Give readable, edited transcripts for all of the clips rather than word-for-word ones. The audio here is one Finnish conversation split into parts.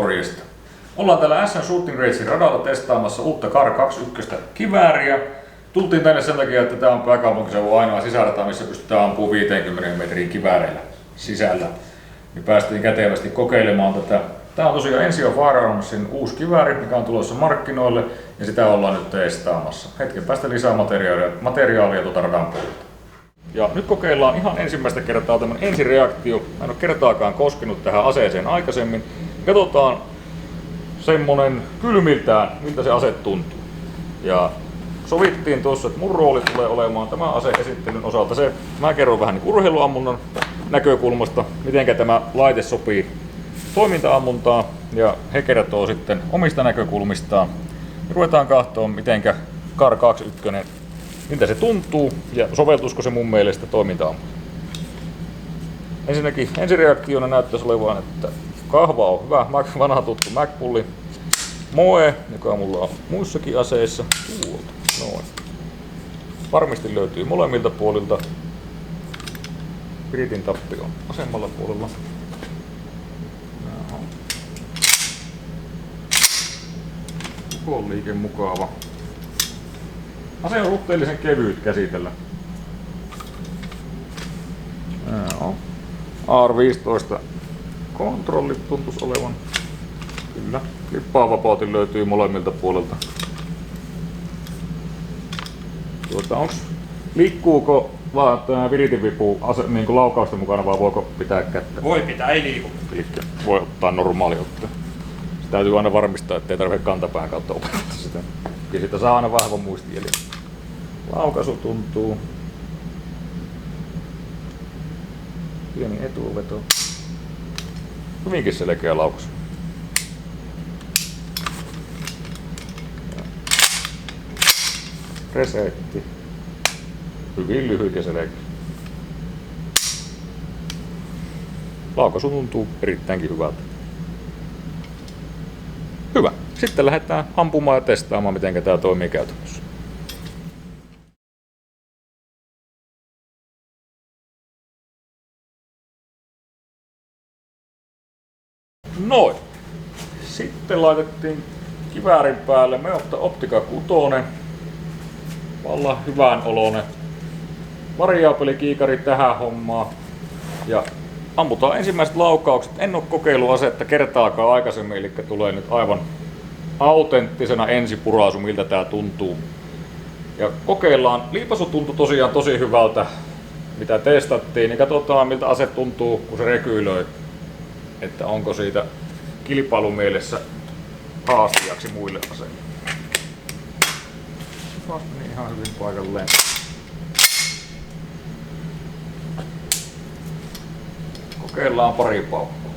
morjesta. Ollaan täällä SN Shooting Rangein radalla testaamassa uutta Kar 21 kivääriä. Tultiin tänne sen takia, että tämä on pääkaupunkiseudun ainoa sisärata, missä pystytään ampumaan 50 metriin kivääreillä sisällä. Niin päästiin kätevästi kokeilemaan tätä. Tämä on tosiaan Ensio Firearmsin uusi kivääri, mikä on tulossa markkinoille, ja sitä ollaan nyt testaamassa. Hetken päästä lisää materiaalia tuota radan puolelta. Ja nyt kokeillaan ihan ensimmäistä kertaa tämän ensireaktio. Mä en ole kertaakaan koskenut tähän aseeseen aikaisemmin. Katsotaan semmonen kylmiltään, miltä se ase tuntuu. Ja sovittiin tuossa, että mun rooli tulee olemaan tämän ase-esittelyn osalta se, mä kerron vähän niin urheiluammunnan näkökulmasta, miten tämä laite sopii toiminta-ammuntaan, ja he kertoo sitten omista näkökulmistaan. Ruvetaan katsomaan, mitenkä Kar 21, miltä se tuntuu ja soveltuisiko se mun mielestä toiminta-ammuntaan. Ensinnäkin ensireaktiona näyttäisi olevan, että kahva on hyvä, vanha tuttu MacPulli. Moe, joka mulla on muissakin aseissa. Noin. Varmasti löytyy molemmilta puolilta. Piritin tappi on vasemmalla puolella. Liike mukava. Ase on suhteellisen kevyt käsitellä. AR-15 kontrollit tuntuisi olevan. Kyllä. Lippaa-vapautin löytyy molemmilta puolelta. Liikkuuko vaan tämä viritinvipu niin laukausta mukana vai voiko pitää kättä? Voi pitää, ei liiku. Voi ottaa normaali ottaa. Se täytyy aina varmistaa, ettei tarvitse kantapään kautta opettaa sitä. Ja siitä saa aina vahva muisti. Eli laukaisu tuntuu. Pieni etuveto. Hyvinkin selkeä laukaisu. Resetti. Hyvin lyhyt ja selkeä. Laukaisu tuntuu erittäinkin hyvältä. Hyvä. Sitten lähdetään ampumaan ja testaamaan, miten tämä toimii käytännössä. Noin. Sitten laitettiin kiväärin päälle Meotta Optica 6. Vallan hyvän oloinen variaapelikiikari tähän hommaan. Ja ammutaan ensimmäiset laukaukset. En ole kokeillut asetta kertaakaan aikaisemmin, eli tulee nyt aivan autenttisena ensipuraisu, miltä tää tuntuu. Ja kokeillaan. Liipaisu tuntui tosiaan tosi hyvältä, mitä testattiin, niin katsotaan miltä ase tuntuu, kun se rekyilöi. Että onko siitä kilpailumielessä haastajaksi muille aseille. Meni ihan hyvin paikalleen. Kokeillaan pari paukkua.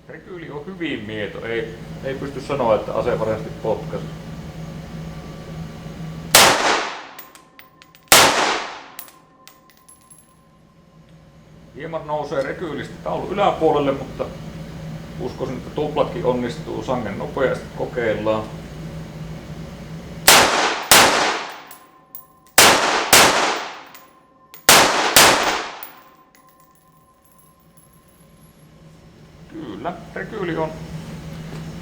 Rekyyli on hyvin mieto, ei pysty sanoa, että ase varsinaisesti potkaisi. Hieman nousee rekyylistä taulun yläpuolelle, mutta uskoisin, että tuplatkin onnistuu sangen nopeasti. Kokeillaan. Kyllä, rekyyli on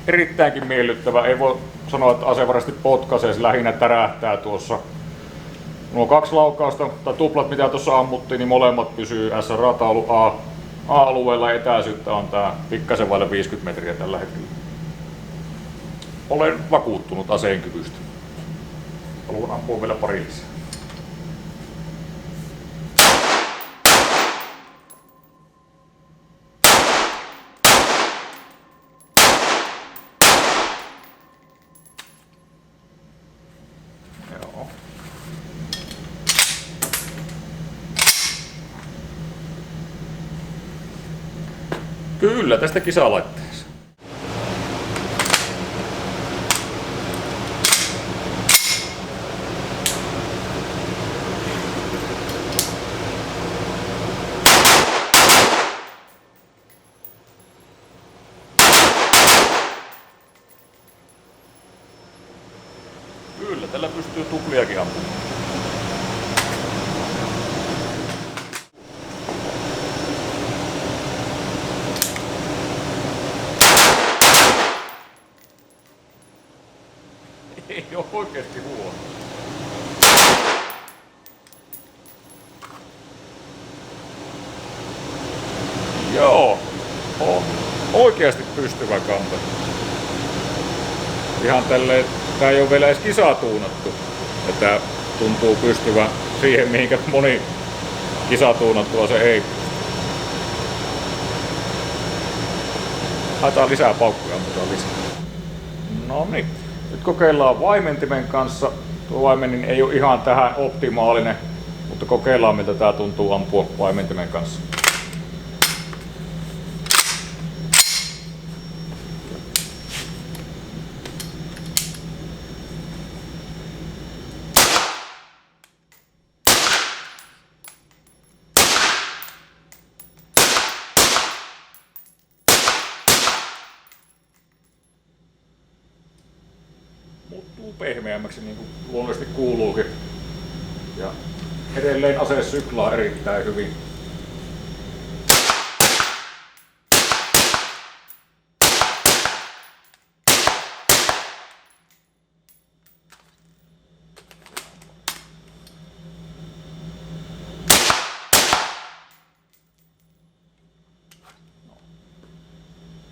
erittäinkin miellyttävä. Ei voi sanoa, että ase varsinaisesti potkaisee, se lähinnä tärähtää tuossa. Nuo kaksi laukausta tai tuplat mitä tuossa ammuttiin, niin molemmat pysyy SR-taulun A-alueella. Etäisyyttä on tää pikkasen vaille 50 metriä tällä hetkellä. Olen vakuuttunut aseen kyvystä. Haluan ampua vielä pari lisää. Joo. Kyllä, tästä kisalaitteessa. Kyllä, Kyllä tällä pystyy tupliakin ampumaan. Ei oo oikeesti huono. Joo, on oikeasti pystyvä kampe. Ihan tälleen, tää ei oo vielä edes kisatuunattu. Ja tää tuntuu pystyvän siihen, mihinkä moni kisatuunattua se ei pysty. Haetaan lisää paukkuja, ammutaan lisää. No niin. Nyt kokeillaan vaimentimen kanssa. Tuo vaimenin ei ole ihan tähän optimaalinen, mutta kokeillaan miltä tää tuntuu ampua vaimentimen kanssa. Muuttuu pehmeämmäksi niin kuin luonnollisesti kuuluukin. Ja edelleen ase syklaa erittäin hyvin.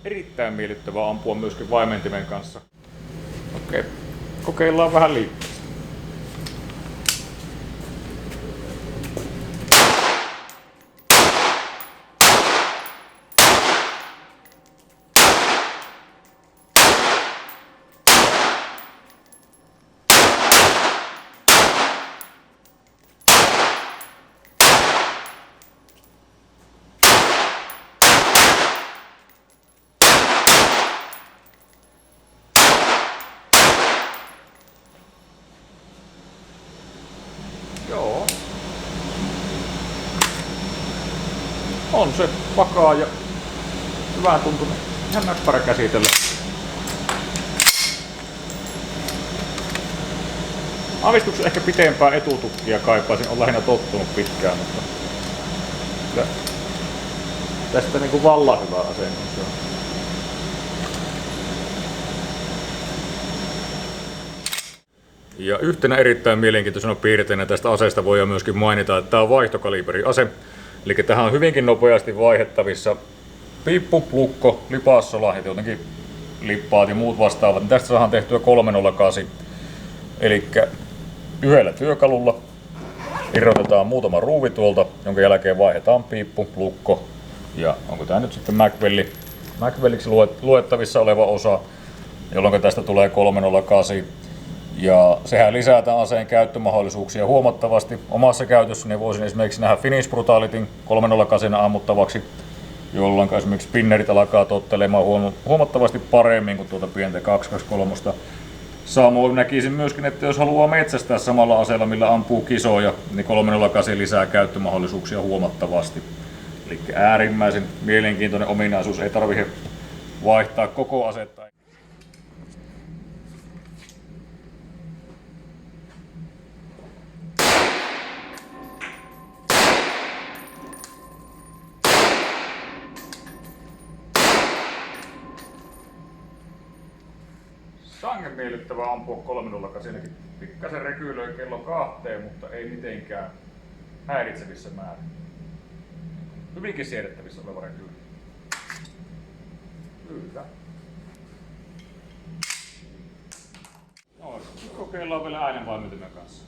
Erittäin miellyttävää ampua myöskin vaimentimen kanssa. Okei, kokeillaan vähän liikkeestä. Joo. On se vakaa ja hyvän tuntunen. Ihan näppärä käsitellä. Avistuksen ehkä pitempää etutukkia kaipaisin. Olen lähinnä tottunut pitkään, mutta tästä niinku vallan hyvä asento se on. Ja yhtenä erittäin mielenkiintoisena piirteinä tästä aseesta voidaan myöskin mainita, että tämä on vaihtokaliberiase. Eli tähän on hyvinkin nopeasti vaihdettavissa piippu, lukko, lipassola ja jotenkin lippaat ja muut vastaavat. Tästä saadaan tehtyä 308. Eli yhdellä työkalulla irrotetaan muutama ruuvi tuolta, jonka jälkeen vaihdetaan piippu, lukko ja onko tämä nyt sitten Macvelliksi luettavissa oleva osa, jolloin tästä tulee 308. Ja sehän lisää tämän aseen käyttömahdollisuuksia huomattavasti. Omassa käytössäni voisin esimerkiksi nähdä Finish Brutalityn 308 ammuttavaksi, jolloin esimerkiksi spinnerit alkaa tottelemaan huomattavasti paremmin kuin tuota pientä 223. Samoin näkisin myöskin, että jos haluaa metsästää samalla aseella, millä ampuu kisoja, niin 308 lisää käyttömahdollisuuksia huomattavasti. Eli äärimmäisen mielenkiintoinen ominaisuus, ei tarvitse vaihtaa koko asetta. Sangen miellyttävää ampua 308. Pikkasen rekylöi kello 2, mutta ei mitenkään häiritsevissä määrin. Hyvinkin siedettävissä oleva rekyli. Kyllä. No, kokeillaan vielä äänenvaimentimen kanssa.